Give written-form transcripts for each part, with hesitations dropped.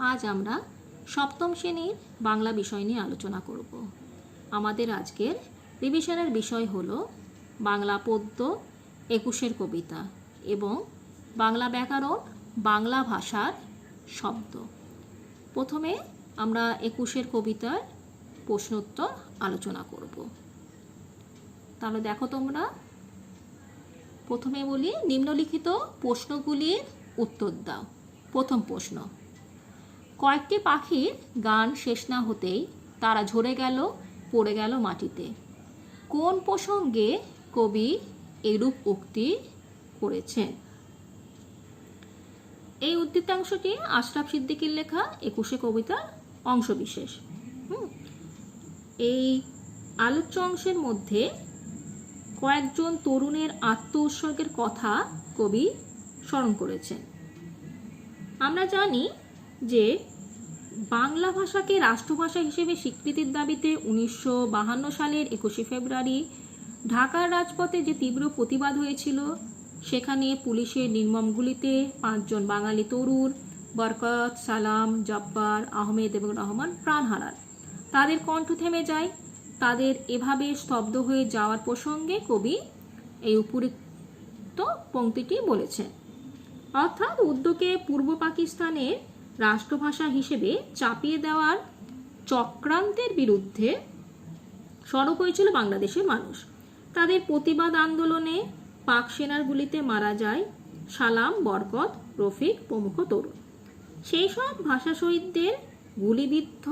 আজ আমরা সপ্তম শ্রেণীর বাংলা বিষয় নিয়ে আলোচনা করব। আমাদের আজকের রিভিশনের বিষয় হলো বাংলা পদ্য, 21 কবিতা এবং বাংলা ব্যাকরণ, বাংলা ভাষার শব্দ। প্রথমে আমরা 21 কবিতার প্রশ্নোত্তর আলোচনা করব। তাহলে দেখো তোমরা, প্রথমে বলি নিম্নলিখিত প্রশ্নগুলির উত্তর দাও। প্রথম প্রশ্ন, কয়েকটি পাখির গান শেষ না হতেই তারা ঝরে গেল, পড়ে গেল মাটিতে। কোন প্রসঙ্গে কবি এরূপ উক্তি করেছেন? এই উদ্ধৃতাংশটি আশরাফ সিদ্দিকীর লেখা 21 কবিতার অংশবিশেষ। এই আলোচ্য অংশের মধ্যে কয়েকজন তরুণের আত্ম উৎসর্গের কথা কবি স্মরণ করেছেন। আমরা জানি যে বাংলা ভাষাকে রাষ্ট্রভাষা হিসেবে স্বীকৃতির দাবিতে 1952 সালের 21 ফেব্রুয়ারি ঢাকার রাজপথে যে তীব্র প্রতিবাদ হয়েছিল, সেখানে পুলিশের নির্মম গুলিতে 5 জন বাঙালি তরুণ বরকত, সালাম, জব্বার, আহমেদ এবং রহমান প্রাণ হারান। তাদের কণ্ঠ থেমে যায়। তাদের এভাবে স্তব্ধ হয়ে যাওয়ার প্রসঙ্গে কবি এই উপরিক্ত পংক্তিটি বলেছেন। অর্থাৎ উদ্যোগে পূর্ব পাকিস্তানের রাষ্ট্রভাষা হিসেবে চাপিয়ে দেওয়ার চক্রান্তের বিরুদ্ধে সরব হয়েছিল বাংলাদেশের মানুষ। তাদের প্রতিবাদ আন্দোলনে পাক সেনার গুলিতে মারা যায় সালাম, বরকত, রফিক প্রমুখ তরুণ। সেই সব ভাষা শহীদদের গুলিবিদ্ধ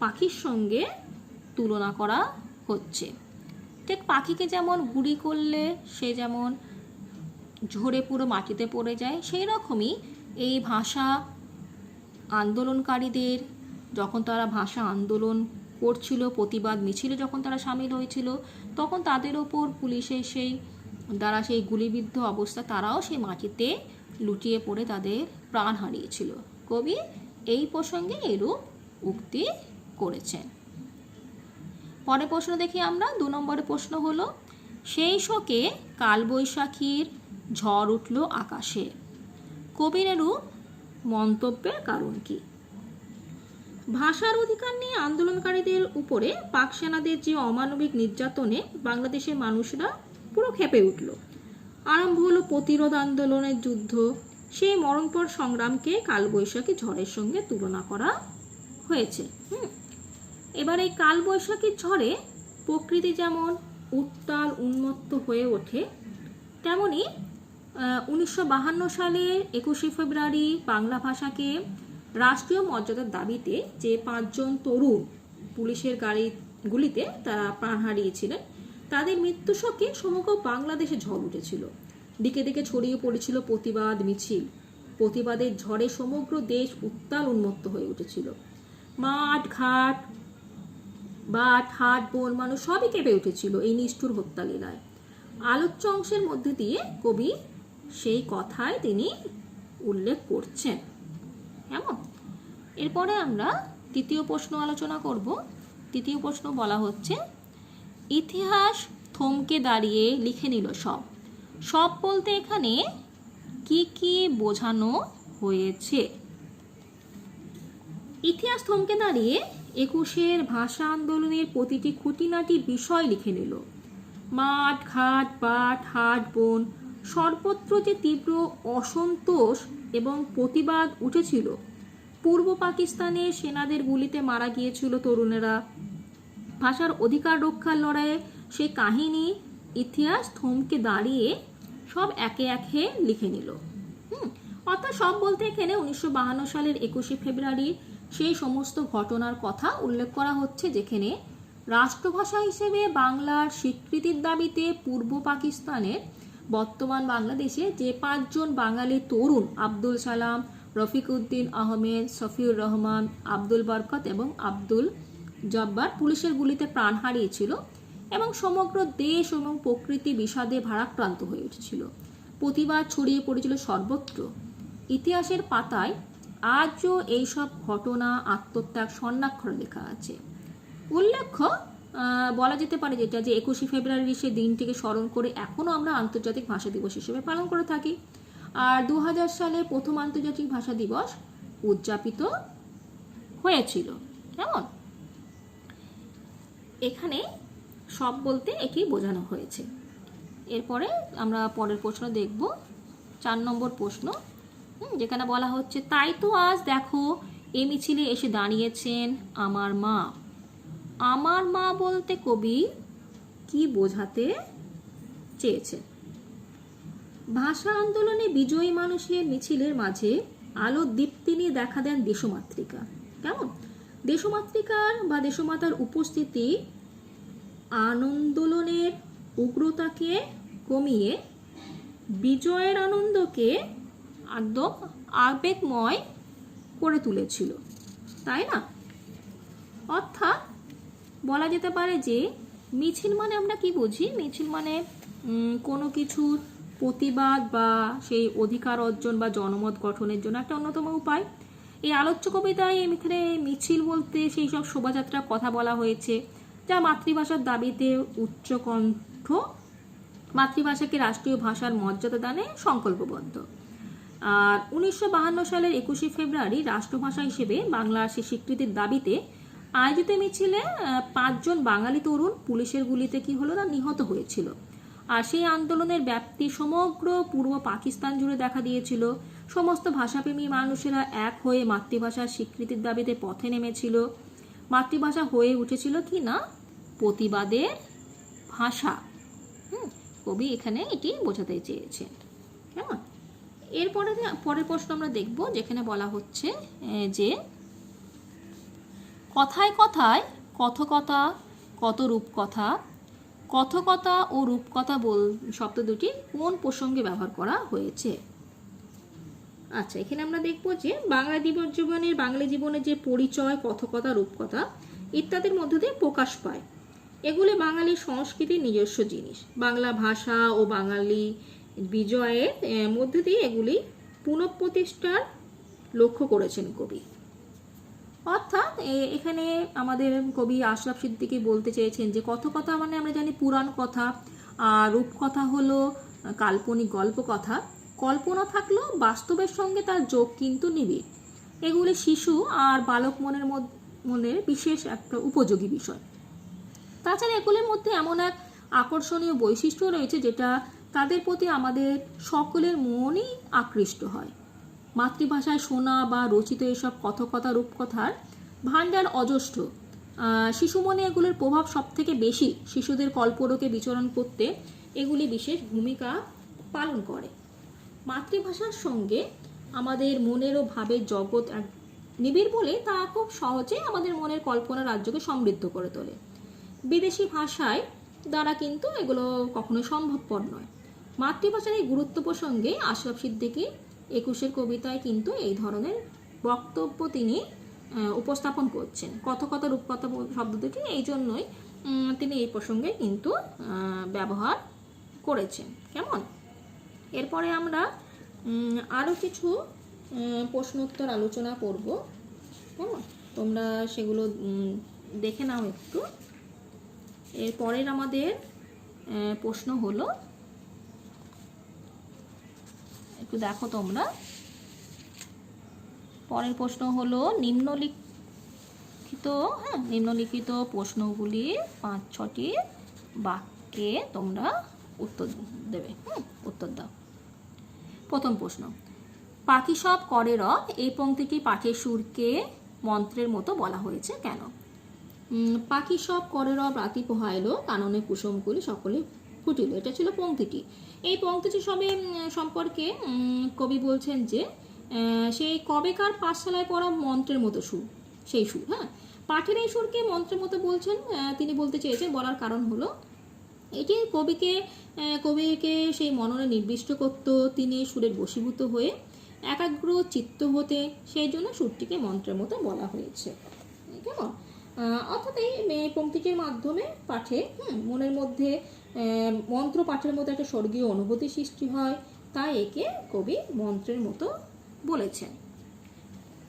পাখির সঙ্গে তুলনা করা হচ্ছে। ঠিক পাখিকে যেমন গুলি করলে সে যেমন ঝরে পুরো মাটিতে পড়ে যায়, সেই রকমই এই ভাষা আন্দোলনকারীদের, যখন তারা ভাষা আন্দোলন করছিল, প্রতিবাদ মিছিলে যখন তারা সামিল হয়েছিল, তখন তাদের ওপর পুলিশের সেই গুলিবিদ্ধ অবস্থা, তারাও সেই মাটিতে লুটিয়ে পড়ে তাদের প্রাণ হারিয়েছিল। কবি এই প্রসঙ্গে এরূপ উক্তি করেছেন। পরের প্রশ্ন দেখি আমরা। 2 নম্বরের প্রশ্ন হলো, সেই শোকে কালবৈশাখীর ঝড় উঠল আকাশে। কবির এরূপ মন্তব্যের কারণ কি? ভাষার অধিকার নিয়ে আন্দোলনকারীদের উপরে পাক সেনাদের যে অমানবিক নির্যাতনে বাংলাদেশের মানুষরা পুরো ক্ষেপে উঠল। আরম্ভ হলো প্রতিরোধ আন্দোলনের যুদ্ধ। সেই মরণপর সংগ্রামকে কালবৈশাখী ঝড়ের সঙ্গে তুলনা করা হয়েছে। এবার এই কালবৈশাখীর ঝড়ে প্রকৃতি যেমন উত্তাল উন্মত্ত হয়ে ওঠে, তেমনি 1952 সালের 21 ফেব্রুয়ারি বাংলা ভাষাকে রাষ্ট্রীয় মর্যাদার দাবিতে যে 5 জন তরুণ পুলিশের গুলিতে তারা প্রাণ হারিয়েছিলেন, তাদের মৃত্যু শোকে সমগ্র বাংলাদেশে ঝড় উঠেছিল। দিকে দিকে ছড়িয়ে পড়েছিল প্রতিবাদ মিছিল। প্রতিবাদের ঝড়ে সমগ্র দেশ উত্তাল উন্মত্ত হয়ে উঠেছিল। মাঠ ঘাট, হাট, বন, মানুষ সবই কেঁপে উঠেছিল এই নিষ্ঠুর হত্যালীলায়। আলোচ্য অংশের মধ্যে দিয়ে কবি সেই কথায় তিনি উল্লেখ করছেন। কেমন? এরপরে আমরা তৃতীয় প্রশ্ন আলোচনা করব। তৃতীয় প্রশ্ন বলা হচ্ছে, ইতিহাস থমকে দাঁড়িয়ে লিখে নিল সব। সব বলতে এখানে কি কি বোঝানো হয়েছে? ইতিহাস থমকে দাঁড়িয়ে 21 ভাষা আন্দোলনের প্রতিটি খুঁটিনাটি বিষয় লিখে নিল। মাঠ ঘাট, হাট, বন, সর্বত্র যে তীব্র অসন্তোষ এবং প্রতিবাদ উঠেছিল। পূর্ব পাকিস্তানে সেনাদের গুলিতে মারা গিয়েছিল তরুণেরা। ভাষার অধিকার রক্ষার লড়াইয়ে সেই কাহিনী ইতিহাস থমকে দাঁড়িয়ে সব একে একে লিখে নিল। অর্থাৎ সব বলতে এখানে 1952 সালের 21 ফেব্রুয়ারি সেই সমস্ত ঘটনার কথা উল্লেখ করা হচ্ছে, যেখানে রাষ্ট্রভাষা হিসেবে বাংলার স্বীকৃতির দাবিতে পূর্ব পাকিস্তানের বর্তমান বাংলাদেশে যে 5 জন বাঙালি তরুণ আব্দুল সালাম, রফিক উদ্দিন আহমেদ, সফিউর রহমান, আব্দুল বরকত এবং আব্দুল জব্বার পুলিশের গুলিতে প্রাণ হারিয়েছিল এবং সমগ্র দেশ এবং প্রকৃতি বিষাদে ভারাক্রান্ত হয়ে উঠেছিল। প্রতিবাদ ছড়িয়ে পড়েছিল সর্বত্র। ইতিহাসের পাতায় আজও এইসব ঘটনা, আত্মত্যাগ স্বর্ণাক্ষরে লেখা আছে। উল্লেখ্য বলা যেতে পারে যেটা যে 21 ফেব্রুয়ারি সে দিনটিকে স্মরণ করে এখনও আমরা আন্তর্জাতিক ভাষা দিবস হিসেবে পালন করে থাকি। আর 2000 সালে প্রথম আন্তর্জাতিক ভাষা দিবস উদযাপিত হয়েছিল। কেমন? এখানে সব বলতে এটি বোঝানো হয়েছে। এরপরে আমরা পরের প্রশ্ন দেখব, 4 নম্বর প্রশ্ন, যেখানে বলা হচ্ছে তাই তো আজ দেখো এই মিছিলে এসে দাঁড়িয়েছেন আমার মা। আমার মা বলতে কবি কি বোঝাতে চেয়েছেন? ভাষা আন্দোলনে বিজয়ী মানুষের মিছিলের মাঝে আলোর দীপ্তি নিয়ে দেখা দেন দেশমাতৃকা। কেমন? দেশমাতৃকার বা দেশমাতার উপস্থিতি আন্দোলনের উগ্রতাকে কমিয়ে বিজয়ের আনন্দকে একদম আবেগময় করে তুলেছিল, তাই না? অর্থাৎ বলা যেতে পারে যে মিছিল মানে আমরা কি বুঝি? মিছিল মানে কোনো কিছুর প্রতিবাদ বা সেই অধিকার অর্জন বা জনমত গঠনের জন্য একটা অন্যতম উপায়। এই আলোচ্য কবিতায় এখানে মিছিল বলতে সেই সব শোভাযাত্রার কথা বলা হয়েছে যা মাতৃভাষার দাবিতে উচ্চকণ্ঠ, মাতৃভাষাকে রাষ্ট্রীয় ভাষার মর্যাদা দানে সংকল্পবদ্ধ। আর 1952 সালের 21শে ফেব্রুয়ারি রাষ্ট্রভাষা হিসেবে বাংলার সে স্বীকৃতির দাবিতে আয়োজিত মিছিলে 5 জন বাঙালি তরুণ পুলিশের গুলিতে কি হলো না, নিহত হয়েছিল। আর সেই আন্দোলনের ব্যাপ্তি সমগ্র পূর্ব পাকিস্তান জুড়ে দেখা দিয়েছিল। সমস্ত ভাষাপ্রেমী মানুষেরা এক হয়ে মাতৃভাষার স্বীকৃতির দাবিতে পথে নেমেছিল। মাতৃভাষা হয়ে উঠেছিল কি না প্রতিবাদের ভাষা। কবি এখানে এটি বোঝাতে চেয়েছেন। কেমন? এরপরে পরের প্রশ্ন আমরা দেখব, যেখানে বলা হচ্ছে যে কথায় কথায় কথকতা কত রূপকথা, কথকতা ও রূপকথা শব্দ দুটি কোন প্রসঙ্গে ব্যবহার করা হয়েছে? আচ্ছা, এখানে আমরা দেখব যে বাঙালি জীবনের যে পরিচয়, কথকতা, রূপকথা ইত্যাদির মধ্য দিয়ে প্রকাশ পায়। এগুলি বাঙালির সংস্কৃতির নিজস্ব জিনিস। বাংলা ভাষা ও বাঙালি বিজয়ের মধ্যে দিয়ে এগুলি পুনঃপ্রতিষ্ঠার লক্ষ্য করেছেন কবি। অর্থাৎ এখানে আমাদের কবি আশরাফ সিদ্দিকী বলতে চেয়েছেন যে কথকথা মানে আমরা জানি পুরাণ কথা, আর রূপকথা হলো কাল্পনিক গল্প কথা। কল্পনা থাকলেও বাস্তবের সঙ্গে তার যোগ কিন্তু নিবিড়। এগুলি শিশু আর বালক মনের বিশেষ একটা উপযোগী বিষয়। তাছাড়া এগুলির মধ্যে এমন এক আকর্ষণীয় বৈশিষ্ট্য রয়েছে যেটা তাদের প্রতি আমাদের সকলের মনই আকৃষ্ট হয়। মাতৃভাষায় শোনা বা রচিত এসব কথকথা রূপকথার ভাণ্ডার অজস্র। শিশু মনে এগুলোর প্রভাব সব থেকে বেশি। শিশুদের কল্পরোকে বিচরণ করতে এগুলি বিশেষ ভূমিকা পালন করে। মাতৃভাষার সঙ্গে আমাদের মনের ও ভাবের জগৎ এক নিবিড় বলে তা খুব সহজে আমাদের মনের কল্পনা রাজ্যকে সমৃদ্ধ করে তোলে। বিদেশি ভাষায় দ্বারা কিন্তু এগুলো কখনো সম্ভবপর নয়। মাতৃভাষার এই গুরুত্ব প্রসঙ্গে আশরাফ সিদ্দিকী 21-এর কবিতায় কিন্তু এই ধরনের বক্তব্য তিনি উপস্থাপন করছেন। কথকথা রূপকথা শব্দ দুটি এই জন্যই তিনি এই প্রসঙ্গে কিন্তু ব্যবহার করেছেন। কেমন? এরপরে আমরা আরও কিছু প্রশ্নোত্তর আলোচনা করব। কেমন? তোমরা সেগুলো দেখে নাও একটু। এরপরের আমাদের প্রশ্ন হলো, একটু দেখো তোমরা, পরের প্রশ্ন হলো নিম্নলিখিত প্রশ্নগুলি 5-6টি বাক্যে তোমরা উত্তর দেবে। উত্তর দাও। প্রথম প্রশ্ন, পাখি সব করে রব, এই পংক্তিটি পাঠের সুরকে মন্ত্রের মতো বলা হয়েছে কেন? পাখি সব করে রব, রাতি পোহাইলো, কাননে কুসুমকুলি সকলে ফুটিল, এটা ছিল পংক্তিটি। এই পংক্তিটি সম্পর্কে কবি বলছেন যে সেই কবেকার পাঠশালায় পড়া মন্ত্রের মতো সুর, সেই সুর। পাঠের এই সুরকে মন্ত্রের মতো বলছেন, তিনি বলতে চেয়েছেন। বলার কারণ হলো এটি কবিকে সেই মননে নির্দিষ্ট করত, তিনি সুরের বশীভূত হয়ে একাগ্র চিত্ত হতে, সেই জন্য সুরটিকে মন্ত্রের মতো বলা হয়েছে। কেমন? অর্থাৎ এই পংক্তিটির মাধ্যমে পাঠে মনের মধ্যে মন্ত্র পাঠের মধ্যে একটা স্বর্গীয় অনুভূতি সৃষ্টি হয়, তাই একে কবি মন্ত্রের মতো বলেছেন।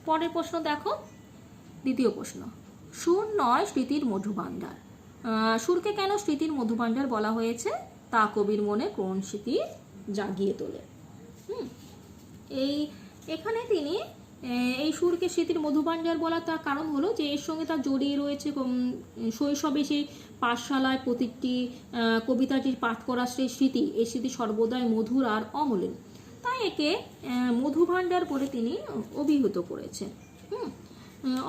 পরের প্রশ্ন দেখো, দ্বিতীয় প্রশ্ন, সুর নয় স্মৃতির মধুভাণ্ডার। সুরকে কেন স্মৃতির মধুভাণ্ডার বলা হয়েছে তা কবির মনে কোন স্মৃতি জাগিয়ে তোলে? এখানে তিনি এই সুরকে স্মৃতির মধুভাণ্ডার বলা তার কারণ হলো যে এর সঙ্গে তার জড়িয়ে রয়েছে শৈশবে সেই পাঠশালায় প্রতিটি কবিতাটির পাঠ করার সেই স্মৃতি, এই স্মৃতি সর্বদাই মধুর আর অমলিন, তাই একে মধুভাণ্ডার বলে তিনি অভিহিত করেছেন।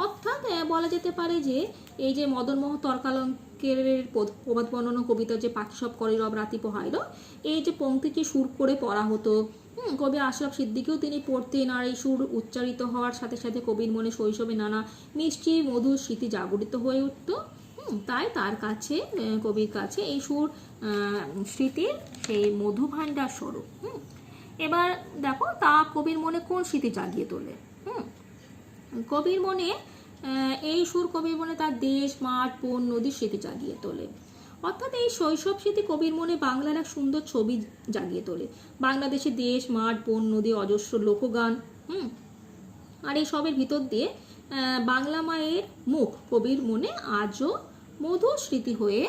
অর্থাৎ বলা যেতে পারে যে এই যে মদনমোহন তর্কালঙ্কের প্রবাদ বর্ণনা কবিতা যে পাখি সব করে রব রাতি পোহাইল, এই যে পংক্তিটি সুর করে পড়া হতো, কবি আশরাফ সিদ্দিকীও তিনি পড়তেন, আর এই সুর উচ্চারিত হওয়ার সাথে সাথে কবির মনে শৈশবে নানা মিষ্টি মধুর স্মৃতি জাগরিত হয়ে উঠত। তাই তার কাছে, কবির কাছে এই সুর স্মৃতির সেই মধুভাণ্ডার স্বরূপ। এবার দেখো তা কবির মনে কোন স্মৃতি জাগিয়ে তোলে। কবির মনে এই সুর কবির মনে তার দেশ, মাঠ, বন, নদীর স্মৃতি জাগিয়ে তোলে। অর্থাৎ এই শৈশব স্মৃতি কবির মনে বাংলার এক সুন্দর ছবি জাগিয়ে তোলে। বাংলাদেশের দেশ, মাঠ, বন, নদী, অজস্র লোকগান, আর এই সবের ভিতর দিয়ে বাংলা মায়ের মুখ কবির মনে আজও মধুর স্মৃতি হয়ে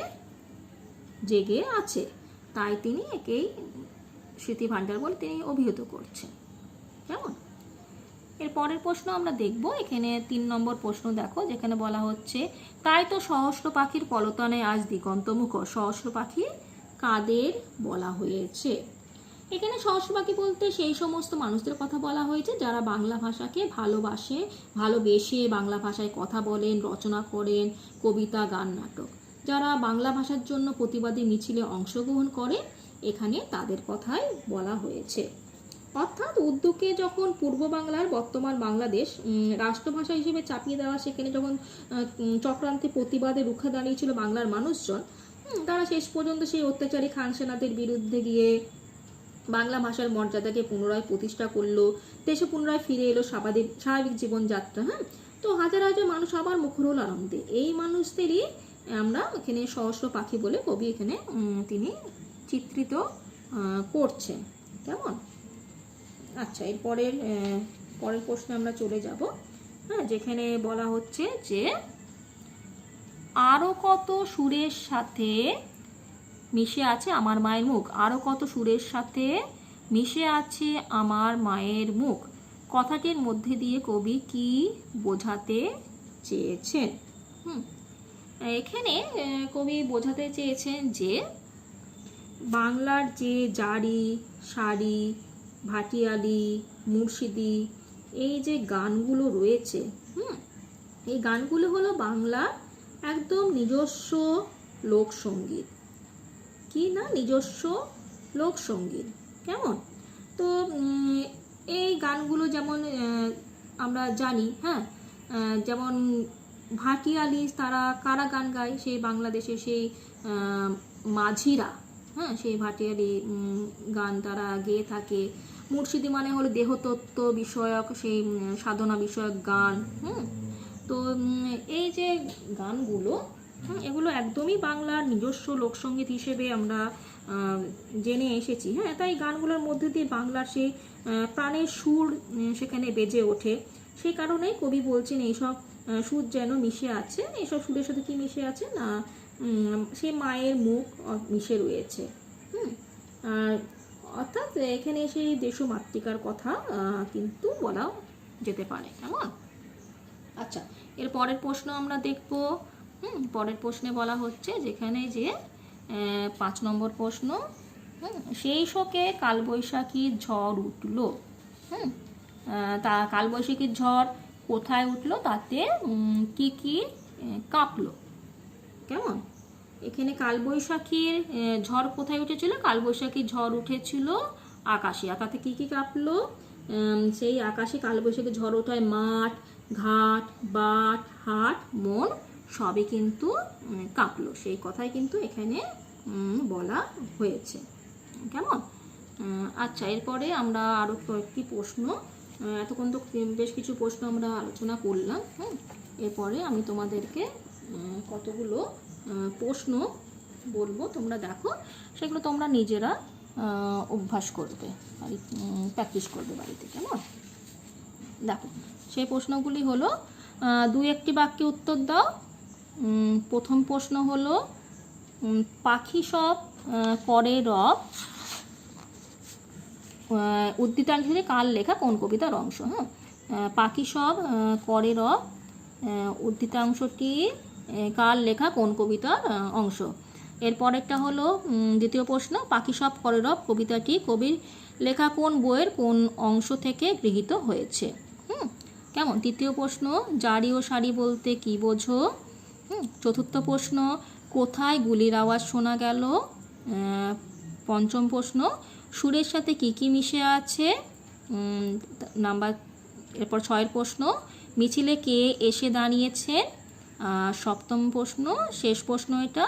জেগে আছে। তাই তিনি একেই স্মৃতি ভাণ্ডার বলে তিনি অভিহিত করছেন। কেমন? এর পরের প্রশ্ন আমরা দেখব। এখানে 3 নম্বর প্রশ্ন দেখো, যেখানে বলা হচ্ছে তাই তো সহস্র পাখির কলতানে আজ দিগন্ত মুখর। সহস্র পাখি কাদের বলা হয়েছে? এখানে সহস্র পাখি বলতে সেই সমস্ত মানুষদের কথা বলা হয়েছে যারা বাংলা ভাষাকে ভালোবেসে বাংলা ভাষায় কথা বলেন, রচনা করেন, কবিতা, গান, নাটক, যারা বাংলা ভাষার জন্য প্রতিবাদী মিছিলে অংশগ্রহণ করে, এখানে তাদের কথাই বলা হয়েছে। অর্থাৎ উর্দুকে যখন পূর্ব বাংলার বর্তমান বাংলাদেশ রাষ্ট্রভাষা হিসেবে চাপিয়ে দেওয়া, সেখানে যখন চক্রান্তে প্রতিবাদে রুখে দাঁড়িয়েছিল বাংলার মানুষজন, তারা শেষ পর্যন্ত সেই অত্যাচারী খান সেনাদের বিরুদ্ধে গিয়ে বাংলা ভাষার মর্যাদাকে পুনরায় প্রতিষ্ঠা করলো, দেশে পুনরায় ফিরে এলো স্বাভাবিক জীবনযাত্রা। তো হাজার হাজার মানুষ আবার মুখর হল আনন্দে। এই মানুষদেরই আমরা এখানে সহস্র পাখি বলে কবি এখানে তিনি চিত্রিত করছেন। কেমন? আচ্ছা, এর পরের প্রশ্নে আমরা চলে যাব। যেখানে বলা হচ্ছে যে আরো কত সুরের সাথে মিশে আছে আমার মায়ের মুখ। আরো কত সুরের সাথে মিশে আছে আমার মায়ের মুখ, কথাটির মধ্যে দিয়ে কবি কি বোঝাতে চেয়েছেন? এখানে কবি বোঝাতে চেয়েছেন যে বাংলার যে জারি, সারি, ভাটিয়ালি, মুর্শিদি, এই যে গানগুলো রয়েছে, এই গানগুলো হলো বাংলার একদম নিজস্ব লোকসঙ্গীত। কি না? নিজস্ব লোকসঙ্গীত। কেমন? তো এই গানগুলো যেমন আমরা জানি, যেমন ভাটিয়ালি তারা কারা গান গায়? সেই বাংলাদেশে সেই মাঝিরা, সেই ভাটিয়ালি গান তারা গেয়ে থাকে। মুর্শিদি মানে হলো দেহতত্ত্ব বিষয়ক সেই সাধনা বিষয়ক গান। তো এই যে গানগুলো, এগুলো একদমই বাংলার নিজস্ব লোকসঙ্গীত হিসেবে আমরা জেনে এসেছি। তাই গানগুলোর মধ্যে দিয়ে বাংলার সেই প্রাণের সুর সেখানে বেজে ওঠে। সেই কারণেই কবি বলছেন এইসব সুর যেন মিশে আছে। এইসব সুরের সাথে কি মিশে আছে না, সে মায়ের মুখ মিশে রয়েছে। আর অর্থাৎ এখানে সেই দেশমাতৃকার কথা কিন্তু বলা যেতে পারে। কেমন? আচ্ছা, এর পরের প্রশ্ন আমরা দেখব। পরের প্রশ্নে বলা হচ্ছে যেখানে যে 5 নম্বর প্রশ্ন, সেই শোকে কালবৈশাখীর ঝড় উঠল। তা কালবৈশাখীর ঝড় কোথায় উঠলো, তাতে কি কি কাঁপলো? কেমন? এখানে কালবৈশাখীর ঝড় কোথায় উঠেছিল? কালবৈশাখীর ঝড় উঠেছিল আকাশে। আকাশে কি কি কাঁপলো? সেই আকাশে কালবৈশাখীর ঝড় ওঠায় মাঠ, ঘাট, বাট, হাট, মন সবই কিন্তু কাঁপলো। সেই কথাই কিন্তু এখানে বলা হয়েছে। কেমন? আচ্ছা, এরপরে আমরা আরো কয়েকটি প্রশ্ন, এতক্ষণ তো বেশ কিছু প্রশ্ন আমরা আলোচনা করলাম। এরপরে আমি তোমাদেরকে কতগুলো প্রশ্ন বলবো, তোমরা দেখো, সেগুলো তোমরা নিজেরা অভ্যাস করবে, প্র্যাকটিস করবে বাড়িতে। কেমন? দেখো, সেই প্রশ্নগুলি হলো 2-1টি বাক্যে উত্তর দাও। প্রথম প্রশ্ন হলো পাখি সব করে রব, উদ্ধৃতাংশে কার লেখা কোন কবিতার অংশ? পাখি সব করে রব উদ্ধৃতাংশটি কার লেখা কোন কবিতার অংশ? এরপরেরটা হলো দ্বিতীয় প্রশ্ন, পাখি সব করে রব কবিতাটি কবির লেখা কোন বইয়ের কোন অংশ থেকে গৃহীত হয়েছে? কেমন? তৃতীয় প্রশ্ন, জারি ও সারি বলতে কি বোঝো? চতুর্থ প্রশ্ন, কোথায় গুলির আওয়াজ শোনা গেল? পঞ্চম প্রশ্ন, সুরের সাথে কি কি মিশে আছে? এরপর 6 প্রশ্ন, মিছিলে কে এসে দাঁড়িয়েছে? সপ্তম প্রশ্ন, শেষ প্রশ্ন এটা,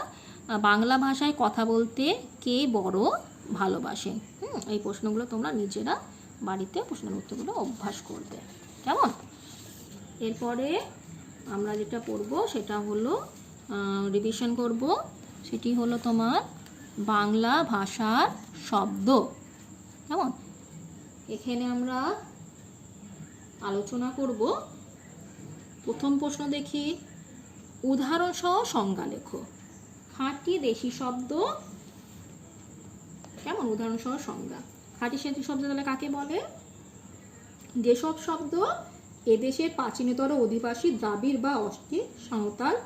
বাংলা ভাষায় কথা বলতে কে বড় ভালোবাসে? এই প্রশ্নগুলো তোমরা নিজেরা বাড়িতে প্রশ্নের উত্তরগুলো অভ্যাস করবে। কেমন? এরপরে আমরা যেটা পড়ব সেটা হলো রিভিশন করব, সেটি হলো তোমার বাংলা ভাষার শব্দ। কেমন? এখানে আমরা আলোচনা করব। প্রথম প্রশ্ন দেখি, উদাহরণ সহ সংজ্ঞা লেখো। খাঁটি দেশি শব্দ। কেমন? উদাহরণ সহ সংজ্ঞা। খাঁটি দেশি শব্দ তাহলে কাকে বলে? যেসব শব্দ এদেশের প্রাচীনতর অধিবাসী দ্রাবিড় বা অস্ট্রিক, সাঁওতাল,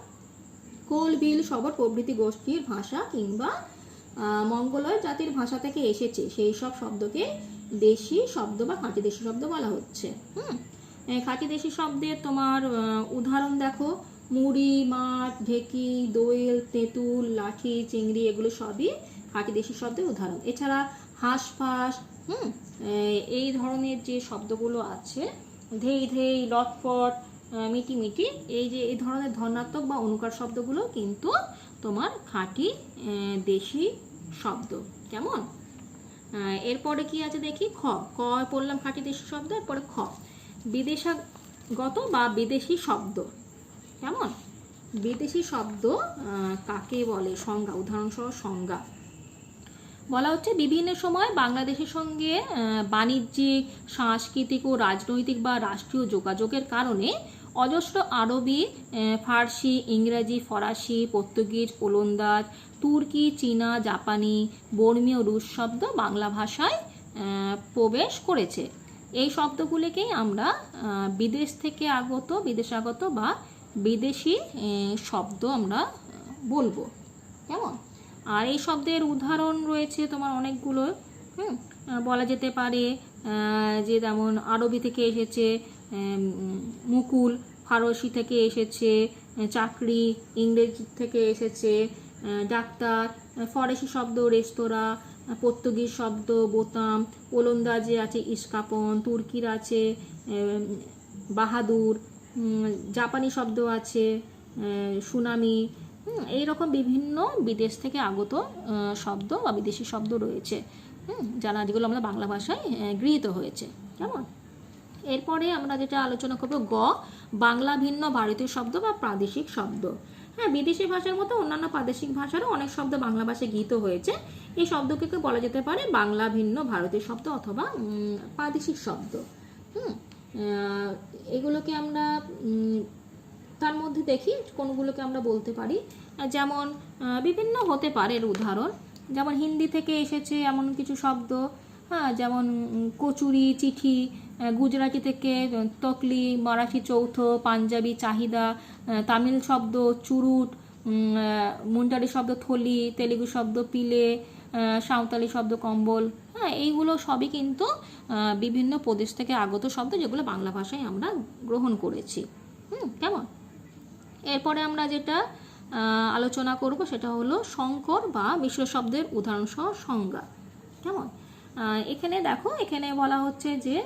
কোল, ভিল, শবর প্রভৃতি গোষ্ঠীর ভাষা কিংবা মঙ্গোলয় জাতির ভাষা থেকে এসেছে, সেই সব শব্দকে দেশি শব্দ বা খাঁটি দেশি শব্দ বলা হচ্ছে। খাঁটি দেশি শব্দের তোমার উদাহরণ দেখো, মুড়ি, মাছ, ঢেকি, দোয়েল, তেঁতুল, লাঠি, চিংড়ি, এগুলো সবই খাঁটি দেশি শব্দের উদাহরণ। এছাড়া হাঁসফাঁস, এই ধরনের যে শব্দগুলো আছে, ধেই ধেই, লটফট, মিটিমিটি, এই ধরনের ধনাত্মক বা অনুকার শব্দগুলো কিন্তু তোমার খাঁটি দেশি শব্দ। কেমন? এরপরে কি আছে দেখি, খ। ক পড়লাম খাঁটি দেশি শব্দ। এরপরে খ, বিদেশাগত বা বিদেশি শব্দ। কেমন? বিদেশি শব্দ কাকে বলে? সংজ্ঞা, উদাহরণ সহ সংজ্ঞা। বলা হচ্ছে, বিভিন্ন সময় বাংলাদেশের সঙ্গে বাণিজ্যিক, সাংস্কৃতিক ও রাজনৈতিক বা রাষ্ট্রীয় যোগাযোগের কারণে অজস্র আরবি, ফার্সি, ইংরেজি, ফরাসি, পর্তুগিজ, ওলন্দাজ, তুর্কি, চীনা, জাপানি, বর্মীয়, রুশ শব্দ বাংলা ভাষায় প্রবেশ করেছে। এই শব্দগুলিকেই আমরা বিদেশাগত বা বিদেশি শব্দ আমরা বলবো। কেমন? আর এই শব্দের উদাহরণ রয়েছে তোমার অনেকগুলো। বলা যেতে পারে যে যেমন আরবি থেকে এসেছে মুকুল, ফারসি থেকে এসেছে চাকরি, ইংরেজি থেকে এসেছে ডাক্তার, ফরাসি শব্দ রেস্তোরাঁ, পর্তুগিজ শব্দ বোতাম, ওলন্দাজে আছে ইস্কাপন, তুর্কির আছে বাহাদুর, জাপানি শব্দ আছে সুনামি। এইরকম বিভিন্ন বিদেশ থেকে আগত শব্দ বা বিদেশি শব্দ রয়েছে, যেগুলো আমরা বাংলা ভাষায় গৃহীত হয়েছে। কেমন? এরপরে আমরা যেটা আলোচনা করব, গ, বাংলা ভিন্ন ভারতীয় শব্দ বা প্রাদেশিক শব্দ। বিদেশি ভাষার মতো অন্যান্য প্রাদেশিক ভাষারও অনেক শব্দ বাংলা ভাষায় গৃহীত হয়েছে। এই শব্দকে বলা যেতে পারে বাংলা ভিন্ন ভারতীয় শব্দ অথবা প্রাদেশিক শব্দ। এগুলোকে আমরা তার মধ্যে দেখি কোনগুলোকে আমরা বলতে পারি। যেমন বিভিন্ন হতে পারে এর উদাহরণ, যেমন হিন্দি থেকে এসেছে এমন কিছু শব্দ, যেমন কচুরি, চিঠি, গুজরাটি থেকে তকলি, মারাঠি চৌথ, পাঞ্জাবি চাহিদা, তামিল শব্দ চুরুট, মুন্ডারি শব্দ থলি, তেলুগু শব্দ পিলে, সাঁওতালি শব্দ কম্বল। এইগুলো সবই কিন্তু বিভিন্ন প্রদেশ থেকে আগত শব্দ, যেগুলো বাংলা ভাষায় আমরা গ্রহণ করেছি। কেমন? এরপরে আমরা যেটা আলোচনা করব সেটা হলো সংকর বা মিশ্র শব্দের উদাহরণ সহ সংজ্ঞা। কেমন? এখানে দেখো, এখানে বলা হচ্ছে যে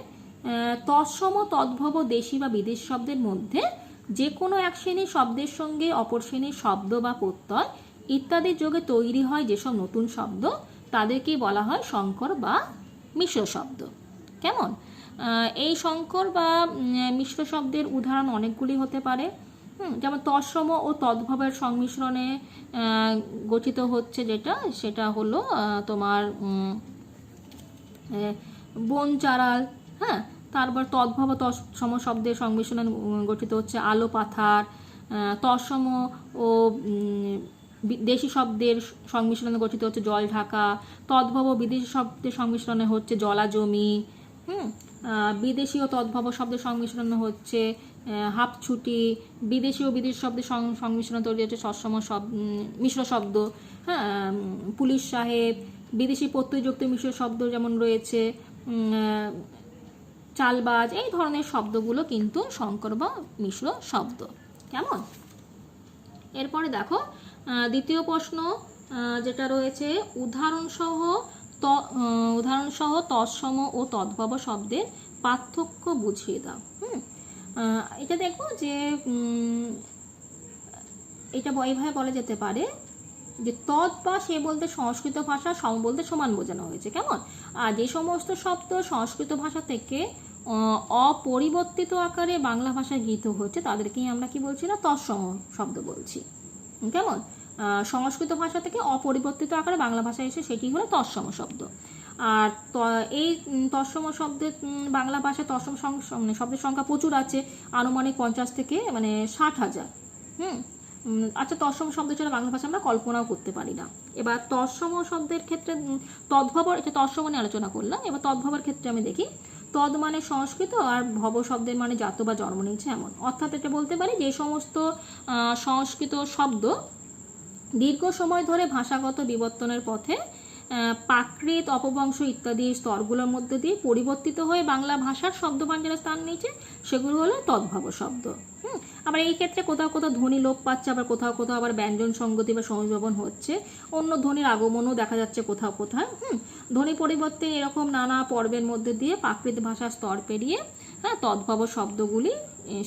তৎসম তদ্ভব দেশি বা বিদেশি শব্দের মধ্যে যে কোনো এক শ্রেণীর শব্দের সঙ্গে অপর শ্রেণীর শব্দ বা প্রত্যয় ইত্যাদির যোগে তৈরি হয় যেসব নতুন শব্দ, তাদেরকেই বলা হয় সংকর বা মিশ্র শব্দ। কেমন? এই সংকর বা মিশ্র শব্দের উদাহরণ অনেকগুলি হতে পারে। যেমন তৎসম ও তদ্ভবের সংমিশ্রণে গঠিত হচ্ছে সেটা হলো তোমার বন চারাল। তারপর তদ্ভব তৎসম শব্দের সংমিশ্রণে গঠিত হচ্ছে আলো পাথার। তৎসম ও দেশি শব্দের সংমিশ্রণে গঠিত হচ্ছে জল ঢাকা। তদ্ভব বিদেশি শব্দের সংমিশ্রণে হচ্ছে জলা জমি। বিদেশি ও তদ্ভব শব্দের সংমিশ্রণ হচ্ছে হাফছুটি, বিদেশি ও বিদেশি শব্দের সংমিশ্রণ তৈরি হচ্ছে মিশ্র শব্দ। হ্যাঁ, পুলিশ সাহেব, বিদেশি প্রত্যয়যুক্ত মিশ্র শব্দ যেমন রয়েছে চালবাজ, এই ধরনের শব্দগুলো কিন্তু সংকর বা মিশ্র শব্দ। কেমন? এরপরে দেখো দ্বিতীয় প্রশ্ন যেটা রয়েছে, উদাহরণসহ তৎসম ও তদ্ভব শব্দের পার্থক্য বুঝিয়ে দাও। এটা দেখো যে এটা এইভাবে বলা যেতে পারে যে তৎ বা সে বলতে সংস্কৃত ভাষা, সম বলতে সমান বোঝানো হয়েছে। কেমন? আর যে সমস্ত শব্দ সংস্কৃত ভাষা থেকে অপরিবর্তিত আকারে বাংলা ভাষায় গৃহীত হচ্ছে তাদেরকেই আমরা কি বলছি না, তৎসম শব্দ বলছি। কেমন? সংস্কৃত ভাষা থেকে অপরিবর্তিত আকারে বাংলা ভাষায় এসে সেটি হলো তৎসম শব্দ। আর এই তৎসম শব্দের বাংলা ভাষায় তৎসম শব্দের সংখ্যা প্রচুর আছে, আনুমানিক 50 থেকে 60,000। আচ্ছা, তৎসম শব্দ ছাড়া বাংলা ভাষা আমরা কল্পনাও করতে পারি না। এবার তৎসম শব্দের ক্ষেত্রে তদ্ভব, এটা তৎসম নিয়ে আলোচনা করলাম। এবার তদ্ভবের ক্ষেত্রে আমি দেখি, তদ মানে সংস্কৃত আর ভব শব্দের মানে জাত বা জন্ম নিয়েছে এমন। অর্থাৎ এটা বলতে পারি যে সমস্ত সংস্কৃত শব্দ দীর্ঘ সময় ধরে ভাষাগত বিবর্তনের পথে প্রাকৃত, অপভ্রংশ ইত্যাদি স্তরগুলোর মধ্যে দিয়ে পরিবর্তিত হয়ে বাংলা ভাষার শব্দভাণ্ডারে স্থান নিয়েছে, সেগুলো হলো তদ্ভব শব্দ। আবার এই ক্ষেত্রে কোথাও কোথাও ধ্বনি লোপ পাচ্ছে, আবার কোথাও কোথাও আবার ব্যঞ্জন সংগতি বা সংযোজন হচ্ছে, অন্য ধ্বনির আগমনও দেখা যাচ্ছে কোথাও কোথাও। ধ্বনি পরিবর্তে এরকম নানা পর্বের মধ্যে দিয়ে প্রাকৃত ভাষার স্তর পেরিয়ে তদ্ভব শব্দগুলি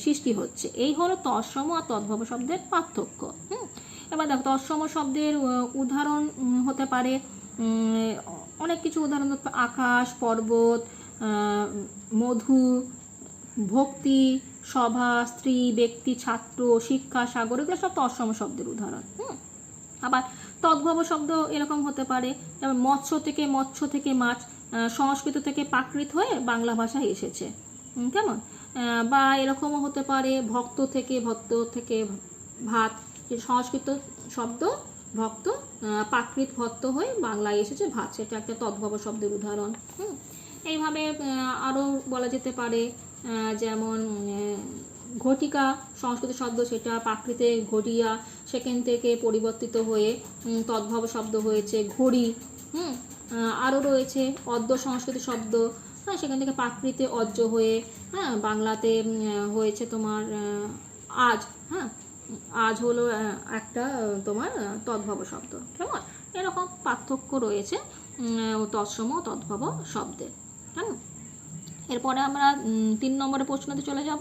সৃষ্টি হচ্ছে। এই হলো তৎসম আর তদ্ভব শব্দের পার্থক্য। এবার দেখো, তৎসম শব্দের উদাহরণ হতে পারে অনেক কিছু। উদাহরণ আকাশ, পর্বত, মধু, ভক্তি, সভা, স্ত্রী, ব্যক্তি, ছাত্র, শিক্ষা, সাগর, এগুলো সব তৎসম শব্দের উদাহরণ। আবার তদ্ভব শব্দ এরকম হতে পারে, যেমন মৎস্য থেকে মাছ সংস্কৃত থেকে প্রাকৃত হয়ে বাংলা ভাষায় এসেছে। কেমন? বা এরকমও হতে পারে ভক্ত থেকে ভাত, সংস্কৃত শব্দ ভক্ত প্রাকৃত ভক্ত হয়ে বাংলায় এসেছে ভাত, সেটা একটা তদ্ভব শব্দের উদাহরণ। এইভাবে আরও বলা যেতে পারে, যেমন ঘটিকা সংস্কৃত শব্দ, সেটা প্রাকৃতে ঘটিয়া, সেখান থেকে পরিবর্তিত হয়ে তদ্ভব শব্দ হয়েছে ঘড়ি। আরও রয়েছে অদ্য সংস্কৃত শব্দ, সেখান থেকে প্রাকৃতে অজ্য হয়ে বাংলাতে হয়েছে তোমার আজ। আজ হলো একটা তোমার তদ্ভব শব্দ। কেমন? এরকম পার্থক্য রয়েছে তৎসম ও তদ্ভব শব্দের। কেমন? এরপরে আমরা 3 নম্বরের প্রশ্নতে চলে যাব।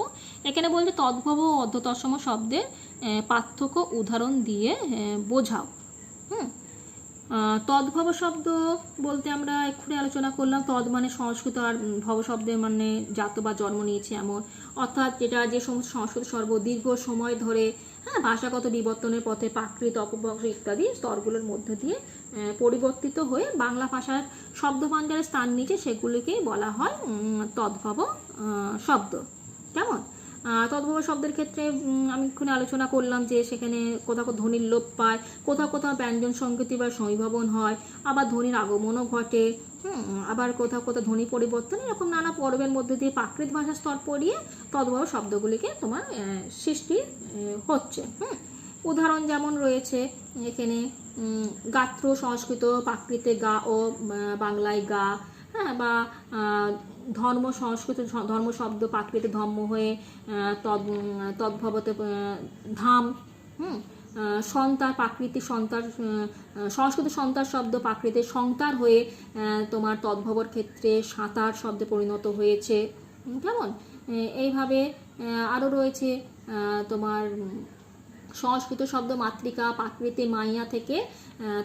এখানে বলছে তদ্ভব ও অর্ধ তৎসম শব্দের পার্থক্য উদাহরণ দিয়ে বোঝাও। তদ্ভব শব্দ বলতে আমরা এক্ষুনি আলোচনা করলাম, তদ মানে সংস্কৃত আর ভব শব্দের মানে জাত বা জন্ম নিয়েছে এমন। অর্থাৎ যেটা যে সমস্ত সংস্কৃত শব্দ দীর্ঘ সময় ধরে ভাষাগত বিবর্তনের পথে প্রাকৃত, অপভ্রংশ ইত্যাদি স্তরগুলোর মধ্যে দিয়ে পরিবর্তিত হয়ে বাংলা ভাষার শব্দভাণ্ডারে স্থান নিয়েছে, সেগুলিকেই বলা হয় তদ্ভব শব্দ। কেমন? তদ্ভব শব্দের ক্ষেত্রে আমি এক্ষুনি আলোচনা করলাম যে সেখানে কোথাও কোথাও ধ্বনির লোপ পায়, কোথাও কোথাও ব্যঞ্জন সংগতি বা সমীভবন হয়, আবার ধ্বনির আগমনও ঘটে, আবার কোথাও কোথাও ধ্বনি পরিবর্তন, এরকম নানা পর্বের মধ্যে দিয়ে প্রাকৃত ভাষার স্তর পড়িয়ে তদ্ভব শব্দগুলিকে তোমার সৃষ্টি হচ্ছে। উদাহরণ যেমন রয়েছে এখানে গাত্র সংস্কৃত প্রাকৃতে গা ও বাংলায় গা, বা ধর্ম সংস্কৃত ধর্ম শব্দ প্রাকৃতে ধর্ম হয়ে তদ্ভবতে ধাম। সন্তার প্রাকৃতিক সন্তার সংস্কৃত সন্তার শব্দ প্রাকৃতে সংতার হয়ে তোমার তদ্ভবর ক্ষেত্রে সাঁতার শব্দে পরিণত হয়েছে। কেমন? এইভাবে আরও রয়েছে তোমার সংস্কৃত শব্দ মাতৃকা প্রাকৃতে মাইয়া থেকে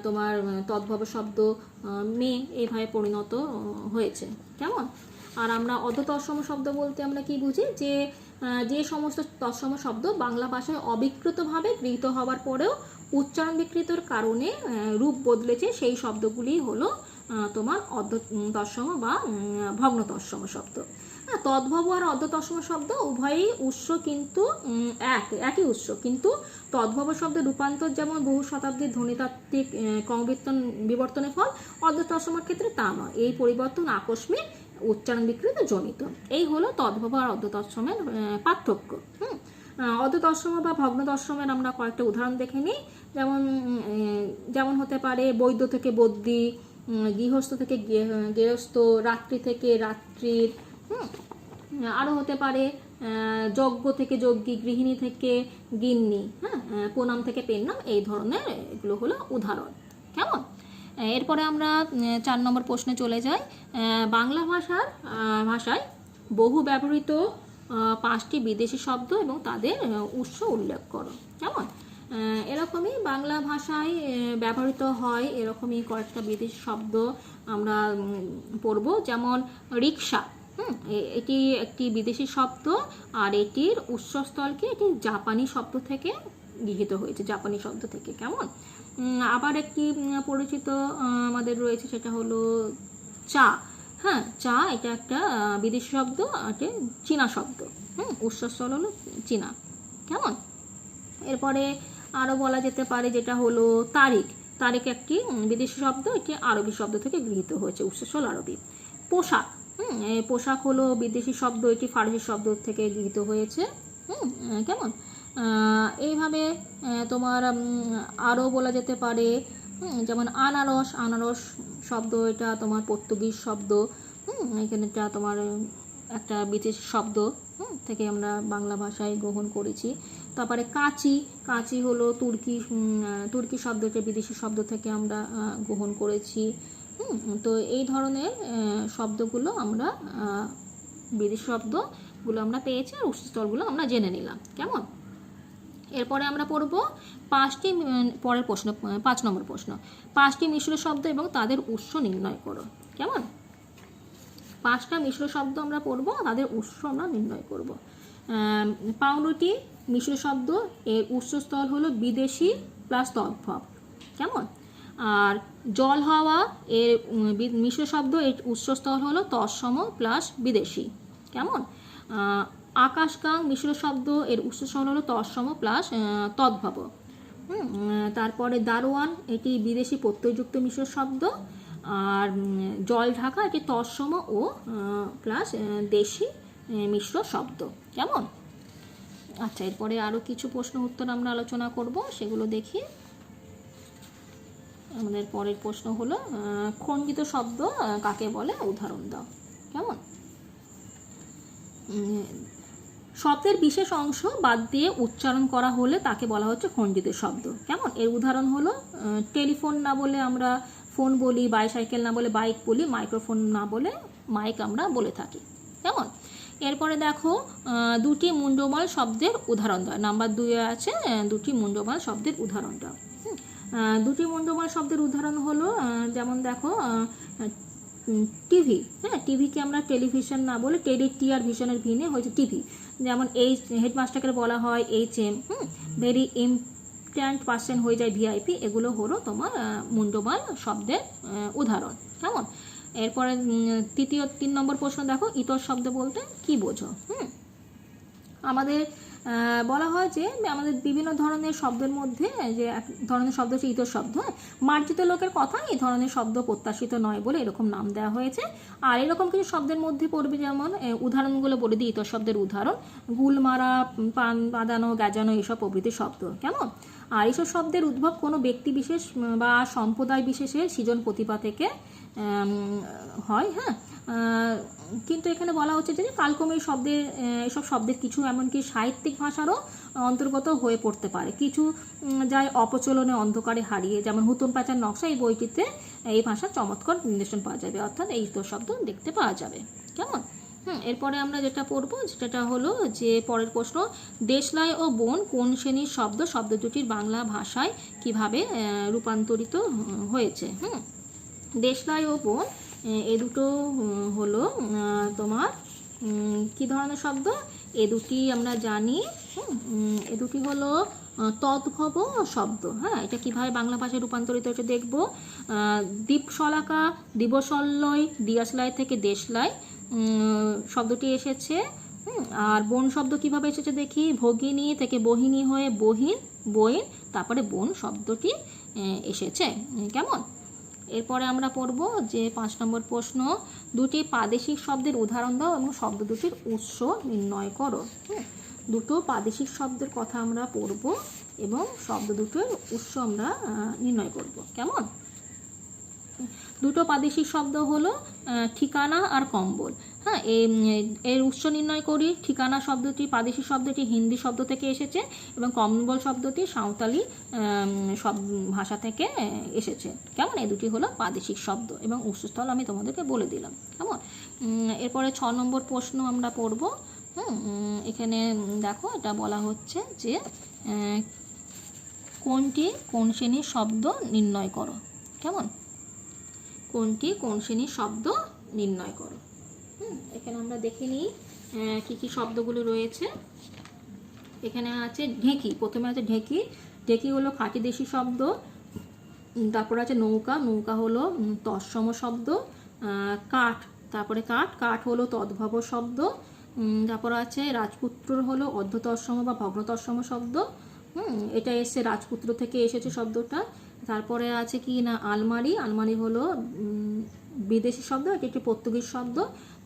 তোমার তদ্ভব শব্দ মেয়ে, এইভাবে পরিণত হয়েছে। কেমন? আর আমরা অর্ধ তৎসম শব্দ বলতে আমরা কি বুঝি, যে সমস্ত তৎসম শব্দ বাংলা ভাষায় অবিকৃতভাবে গৃহীত হওয়ার পরেও উচ্চারণ বিকৃতর কারণে রূপ বদলেছে, সেই শব্দগুলি হলো তোমার অর্ধ তৎসম বা ভগ্ন তৎসম শব্দ। তদ্ভব আর অর্ধ তৎসম শব্দ উভয়ই উৎস কিন্তু একই উৎস, কিন্তু তদ্ভব শব্দের রূপান্তর যেমন বহু শতাব্দীর ধ্বনিতাত্ত্বিক বিবর্তনের ফল, অর্ধ তৎসমের ক্ষেত্রে তা নয়। এই পরিবর্তন আকস্মিক উচ্চারণ বিকৃত জনিত। এই হলো তদ্ভব আর অর্ধ তৎসমের পার্থক্য। অর্ধ তৎসম বা ভগ্ন তৎসমের আমরা কয়েকটা উদাহরণ দেখে নিই। যেমন হতে পারে বৈদ্য থেকে বদ্যি, গৃহস্থ থেকে গৃহস্থ, রাত্রি থেকে রাত্রির, আরও হতে পারে যজ্ঞ থেকে যজ্ঞী, গৃহিণী থেকে গিন্নি, প্রণাম থেকে পেন্নাম। এই ধরনের এগুলো হলো উদাহরণ। কেমন? এরপরে আমরা 4 নম্বর প্রশ্নে চলে যাই। বাংলা ভাষায় বহু ব্যবহৃত 5টি বিদেশি শব্দ এবং তাদের উৎস উল্লেখ করো। কেমন? এরকমই বাংলা ভাষায় ব্যবহৃত হয় এরকমই কয়েকটা বিদেশি শব্দ আমরা পড়ব। যেমন রিক্সা, এটি একটি বিদেশি শব্দ, আর এটির উৎসস্থল কি, এটি জাপানি শব্দ থেকে গৃহীত হয়েছে, জাপানি শব্দ থেকে। কেমন? আবার একটি পরিচিত আমাদের রয়েছে, সেটা হলো চা। চা এটা একটা বিদেশি শব্দ, এটা চীনা শব্দ। উৎসস্থল হলো চীনা। কেমন? এরপরে আরও বলা যেতে পারে যেটা হলো তারিখ। তারিখ একটি বিদেশি শব্দ, এটি আরবি শব্দ থেকে গৃহীত হয়েছে, উৎসস্থল আরবি। পোশাক, পোশাক হলো বিদেশি শব্দ, এটি ফার্সি শব্দ থেকে গৃহীত হয়েছে। কেমন? এইভাবে তোমার আরও বলা যেতে পারে, যেমন আনারস। আনারস শব্দ এটা তোমার পর্তুগিজ শব্দ। এখানে এটা তোমার একটা বিদেশি শব্দ থেকে আমরা বাংলা ভাষায় গ্রহণ করেছি। তারপরে কাঁচি। কাঁচি হলো তুর্কি শব্দ, এটা বিদেশি শব্দ থেকে আমরা গ্রহণ করেছি। তো এই ধরনের শব্দগুলো আমরা বিদেশি শব্দগুলো আমরা পেয়েছি, আর উৎসস্থলগুলো আমরা জেনে নিলাম। কেমন? এরপরে আমরা পড়ব পরের প্রশ্ন, 5 নম্বর প্রশ্ন। 5টি মিশ্র শব্দ এবং তাদের উৎস নির্ণয় করো। কেমন? 5টা মিশ্র শব্দ আমরা পড়ব, তাদের উৎস আমরা নির্ণয় করব। পাউরুটি মিশ্র শব্দ, এর উৎসস্থল হলো বিদেশি প্লাস তদ্ভব। কেমন? আর জল হাওয়া এর মিশ্র শব্দ, এর উৎসস্থল হলো তৎসম প্লাস বিদেশি। কেমন? আকাশগাং মিশ্র শব্দ, এর উৎসস্থল হলো তৎসম প্লাস তদ্ভব। তারপরে দারোয়ান, এটি বিদেশি প্রত্যয়যুক্ত মিশ্র শব্দ। আর জল ঢাকা, এটি তৎসম ও প্লাস দেশি মিশ্র শব্দ। কেমন? আচ্ছা, এরপরে আরও কিছু প্রশ্ন উত্তর আমরা আলোচনা করব, সেগুলো দেখি। আমাদের পরের প্রশ্ন হলো খণ্ডিত শব্দ কাকে বলে, উদাহরণ দাও। কেমন? শব্দের বিশেষ অংশ বাদ দিয়ে উচ্চারণ করা হলে তাকে বলা হচ্ছে খণ্ডিত শব্দ। কেমন? এর উদাহরণ হলো টেলিফোন না বলে আমরা ফোন বলি, বাইসাইকেল না বলে বাইক বলি, মাইক্রোফোন না বলে মাইক আমরা বলে থাকি। কেমন? এরপরে দেখো 2টি মুন্ডমাল শব্দের উদাহরণ দেওয়া। নাম্বার 2 আছে 2টি মুন্ডমাল শব্দের উদাহরণ দাও। 2টি মুন্ডমাল শব্দের উদাহরণ হলো, যেমন দেখো টিভি। টিভিকে আমরা টেলিভিশন না বলে টেলিটিয়ার ভিশনের ভিনে হয়েছে টিভি। যেমন হেডমাস্টারকে বলা হয় HM, ভেরি ইম্পর্ট্যান্ট পার্সন হয়ে যায় VIP। এগুলো হলো তোমার মুন্ডমাল শব্দের উদাহরণ। কেমন? এরপরে 3 নম্বর প্রশ্ন দেখো, ইতর শব্দ বলতে কি বোঝো? আমাদের বলা হয় যে আমাদের বিভিন্ন ধরনের শব্দের মধ্যে যে এক ধরনের শব্দ হচ্ছে ইতর শব্দ। মার্জিত লোকের কথা এই ধরনের শব্দ প্রত্যাশিত নয় বলে এরকম নাম দেওয়া হয়েছে। আর এরকম কিছু শব্দের মধ্যে পড়বে, যেমন উদাহরণগুলো বলে দিই ইতর শব্দের উদাহরণ: গুল মারা, পান বাঁধানো, গাজানো, এসব প্রভৃতি শব্দ। কেমন? আর এইসব শব্দের উদ্ভব কোনো ব্যক্তি বিশেষ বা সম্প্রদায় বিশেষের সৃজন প্রতিভা থেকে হয়। কিন্তু এখানে বলা হচ্ছে যে কালক্রমিক শব্দের এসব শব্দের কিছু এমনকি সাহিত্যিক ভাষারও অন্তর্গত হয়ে পড়তে পারে, কিছু যায় অপচলনে অন্ধকারে হারিয়ে। যেমন হুতুম প্যাঁচার নকশা, এই বইটিতে এই ভাষার চমৎকার নির্দেশন পাওয়া যাবে, অর্থাৎ এই তো শব্দ দেখতে পাওয়া যাবে। কেমন? এরপরে আমরা যেটা পড়বো সেটা হলো যে পরের প্রশ্ন, দেশলাই ও বোন কোন শ্রেণীর শব্দ? শব্দ দুটির বাংলা ভাষায় কিভাবে রূপান্তরিত হয়েছে? দেশলাই ও বোন এ দুটো হলো তোমার কি ধরনের শব্দ? এ দুটি আমরা জানি, এ দুটি হলো তদ্ভব শব্দ। এটা কিভাবে বাংলা ভাষায় রূপান্তরিত হচ্ছে দেখব। দীপশলাকা, দিবসল্লয়, দিয়াশলাই থেকে দেশলাই শব্দটি এসেছে। আর বোন শব্দ কিভাবে এসেছে দেখি। ভগিনী থেকে বহিনী হয়ে বহিন, বইন, তারপরে বোন শব্দটি এসেছে। কেমন? এরপরে আমরা পড়ব যে 5 নম্বর প্রশ্ন, দুটি প্রাদেশিক শব্দের উদাহরণ দাও এবং শব্দ দুটির উৎস নির্ণয় করো। দুটো প্রাদেশিক শব্দের কথা আমরা পড়ব এবং শব্দ দুটোর উৎস আমরা নির্ণয় করব। কেমন? দুটো প্রাদেশিক শব্দ হলো ঠিকানা আর কম্বল। হ্যাঁ, এর উৎস নির্ণয় করি। ঠিকানা শব্দটি, প্রাদেশিক শব্দটি হিন্দি শব্দ থেকে এসেছে এবং কম্বল শব্দটি সাঁওতালি ভাষা থেকে এসেছে। কেমন? এই দুটি হলো প্রাদেশিক শব্দ এবং উৎসস্থল আমি তোমাদেরকে বলে দিলাম। কেমন? এরপরে 6 নম্বর প্রশ্ন আমরা পড়ব। এখানে দেখো, এটা বলা হচ্ছে যে কোনটি কোন শ্রেণীর শব্দ নির্ণয় করো। কেমন? কোনটি কোন শ্রেণীর শব্দ নির্ণয় করো। এখানে আমরা দেখে নিই কী কী শব্দগুলো রয়েছে। এখানে আছে ঢেঁকি। প্রথমে আছে ঢেঁকি। ঢেঁকি হলো খাঁটি দেশি শব্দ। তারপরে আছে নৌকা। নৌকা হলো তৎসম শব্দ। কাঠ, তারপরে কাঠ হলো তদ্ভব শব্দ। তারপর আছে রাজপুত্র হলো অর্ধ তৎসম বা ভগ্ন তৎসম শব্দ। এটা এসছে রাজপুত্র থেকে এসেছে শব্দটা। তারপরে আছে কি না আলমারি। আলমারি হলো বিদেশি শব্দ, এটি একটি পর্তুগিজ শব্দ।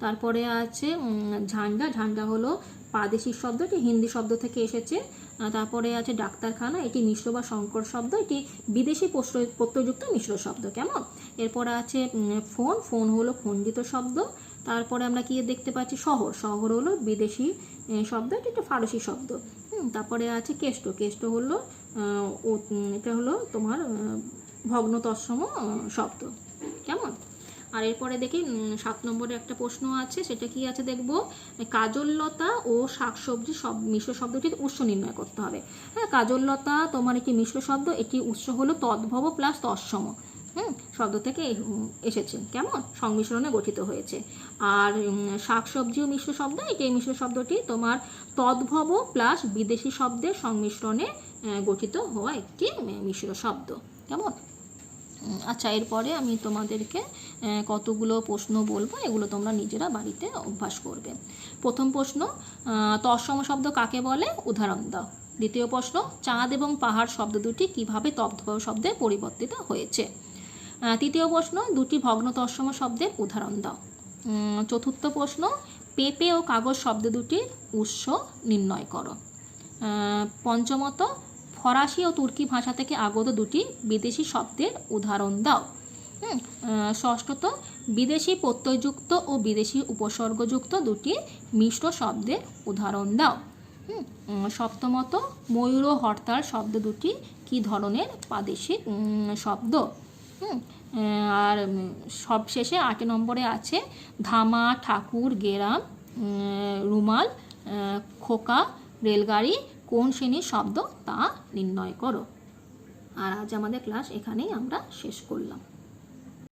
তারপরে আছে ঝান্ডা। ঝান্ডা হলো প্রাদেশিক শব্দ, এটি হিন্দি শব্দ থেকে এসেছে। তারপরে আছে ডাক্তারখানা, এটি মিশ্র বা সংকর শব্দ, এটি বিদেশি প্রত্যয়যুক্ত মিশ্র শব্দ। কেমন? এরপরে আছে ফোন। ফোন হলো খণ্ডিত শব্দ। তারপরে আমরা কি দেখতে পাচ্ছি শহর। শহর হলো বিদেশি শব্দ, এটি একটা ফারসি শব্দ। তারপরে আছে কেষ্ট। কেষ্ট হলো এটা হলো তোমার ভগ্ন তৎসম শব্দ। কেমন? আর এরপরে দেখি 7 নম্বরে একটা প্রশ্ন আছে, সেটা কি আছে দেখব। কাজললতা ও শাকসবজি মিশ্র শব্দটির উৎস নির্ণয় করতে হবে। হ্যাঁ, কাজললতা তোমার একটি মিশ্র শব্দ, এটি উৎস হলো তদ্ভব প্লাস তৎসম শব্দ থেকে এসেছে। কেমন? সংমিশ্রণে গঠিত হয়েছে। আর শাকসবজিও মিশ্র শব্দ, এই মিশ্র শব্দটি তোমার তদ্ভব প্লাস বিদেশি শব্দের সংমিশ্রণে গঠিত হওয়া একটি মিশ্র শব্দ। কেমন? আচ্ছা, এরপরে আমি তোমাদেরকে কতগুলো প্রশ্ন বলবো, এগুলো তোমরা নিজেরা বাড়িতে অভ্যাস করবে। প্রথম প্রশ্ন, তৎসম শব্দ কাকে বলে? উদাহরণ দাও। দ্বিতীয় প্রশ্ন, চাঁদ এবং পাহাড় শব্দ দুটি কিভাবে তদ্ভব শব্দে পরিবর্তিত হয়েছে? তৃতীয় প্রশ্ন, দুটি ভগ্ন তৎসম শব্দের উদাহরণ দাও। চতুর্থ প্রশ্ন, পেঁপে ও কাগজ শব্দ দুটির উৎস নির্ণয় করো। পঞ্চমত, ফরাসি ও তুর্কি ভাষা থেকে আগত দুটি বিদেশি শব্দের উদাহরণ দাও। ষষ্ঠত, বিদেশি প্রত্যয়যুক্ত ও বিদেশি উপসর্গযুক্ত দুটি মিশ্র শব্দের উদাহরণ দাও। সপ্তমত, ময়ূর ও হরতাল শব্দ দুটি কী ধরনের প্রাদেশিক শব্দ? আর সবশেষে 8 নম্বরে আছে ধামা, ঠাকুর, গেরাম, রুমাল, খোকা, রেলগাড়ি কোন শ্রেণীর শব্দ তা নির্ণয় করো। আর আজ আমাদের ক্লাস এখানেই আমরা শেষ করলাম।